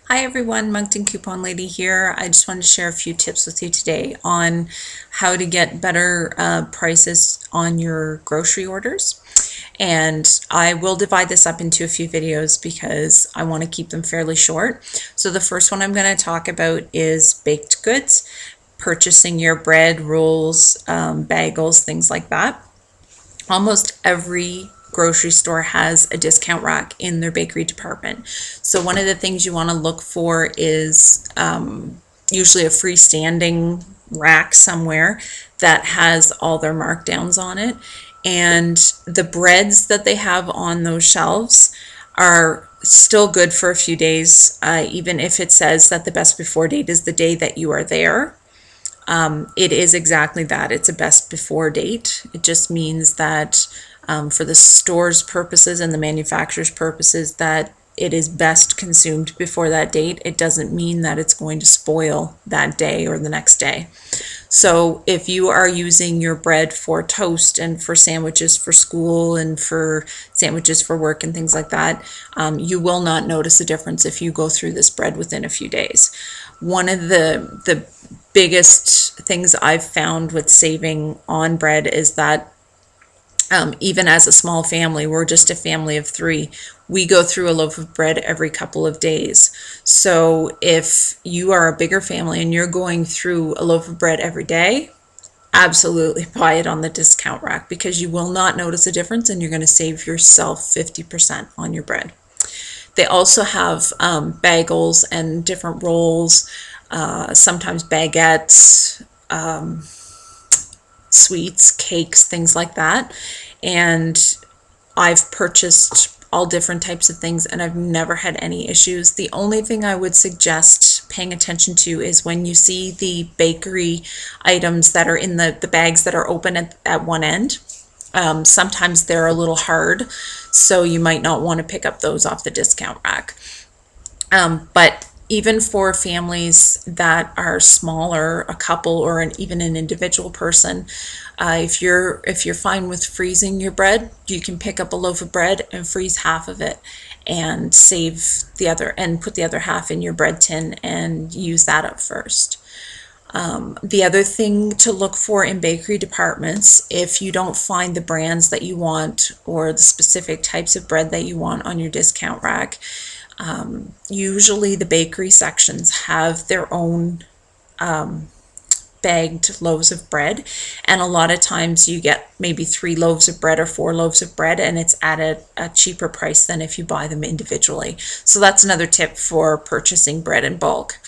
Hi everyone, Moncton Coupon Lady here. I just wanted to share a few tips with you today on how to get better prices on your grocery orders. And I will divide this up into a few videos because I want to keep them fairly short. So the first one I'm going to talk about is baked goods, purchasing your bread, rolls, bagels, things like that. Almost every grocery store has a discount rack in their bakery department. So one of the things you want to look for is usually a freestanding rack somewhere that has all their markdowns on it. And the breads that they have on those shelves are still good for a few days, even if it says that the best before date is the day that you are there. It is exactly that. It's a best before date. It just means that for the store's purposes and the manufacturer's purposes that it is best consumed before that date. It doesn't mean that it's going to spoil that day or the next day. So if you are using your bread for toast and for sandwiches for school and for sandwiches for work and things like that, you will not notice a difference if you go through this bread within a few days. One of the biggest things I've found with saving on bread is that even as a small family, we're just a family of 3. We go through a loaf of bread every couple of days. So if you are a bigger family and you're going through a loaf of bread every day, absolutely buy it on the discount rack because you will not notice a difference and you're going to save yourself 50% on your bread. They also have bagels and different rolls, sometimes baguettes, sweets, cakes, things like that. And I've purchased all different types of things and I've never had any issues. The only thing I would suggest paying attention to is when you see the bakery items that are in the bags that are open at one end. Sometimes they're a little hard, so you might not want to pick up those off the discount rack. But even for families that are smaller, a couple or even an individual person, if you're fine with freezing your bread, you can pick up a loaf of bread and freeze half of it and save the other and put the other half in your bread tin and use that up first. The other thing to look for in bakery departments, if you don't find the brands that you want or the specific types of bread that you want on your discount rack, usually the bakery sections have their own bagged loaves of bread, and a lot of times you get maybe 3 loaves of bread or 4 loaves of bread and it's at a cheaper price than if you buy them individually. So that's another tip for purchasing bread in bulk.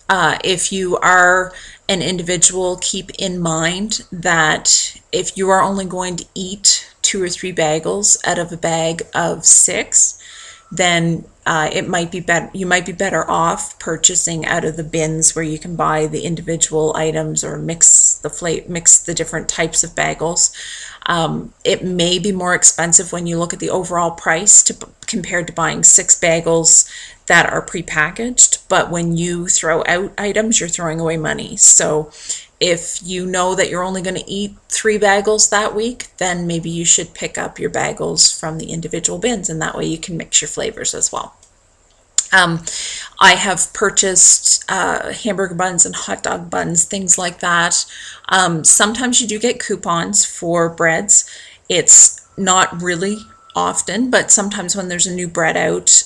If you are an individual, keep in mind that if you are only going to eat 2 or 3 bagels out of a bag of 6, then it might be better. You might be better off purchasing out of the bins where you can buy the individual items or mix the different types of bagels. It may be more expensive when you look at the overall price compared to buying 6 bagels that are prepackaged, but when you throw out items, you're throwing away money. So if you know that you're only going to eat 3 bagels that week, then maybe you should pick up your bagels from the individual bins, and that way you can mix your flavors as well. I have purchased hamburger buns and hot dog buns, things like that. Sometimes you do get coupons for breads. It's not really often, but sometimes when there's a new bread out,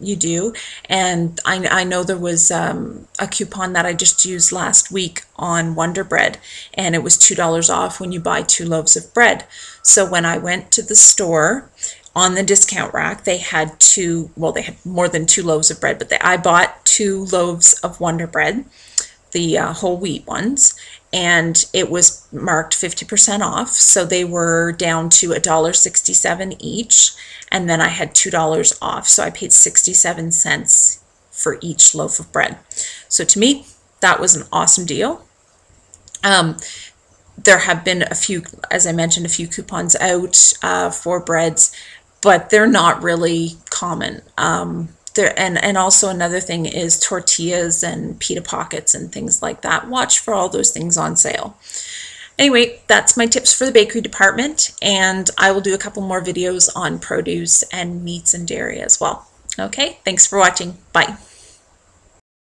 you do. And I know there was a coupon that I just used last week on Wonder Bread, and it was $2 off when you buy 2 loaves of bread. So when I went to the store, on the discount rack, they had they had more than 2 loaves of bread, but I bought 2 loaves of Wonder Bread, the whole wheat ones, and it was marked 50% off, so they were down to $1.67 each, and then I had $2 off, so I paid 67 cents for each loaf of bread. So to me, that was an awesome deal. There have been a few, as I mentioned, a few coupons out for breads, but they're not really common. And also another thing is tortillas and pita pockets and things like that. Watch for all those things on sale. Anyway, that's my tips for the bakery department, and I will do a couple more videos on produce and meats and dairy as well. Okay, thanks for watching. Bye.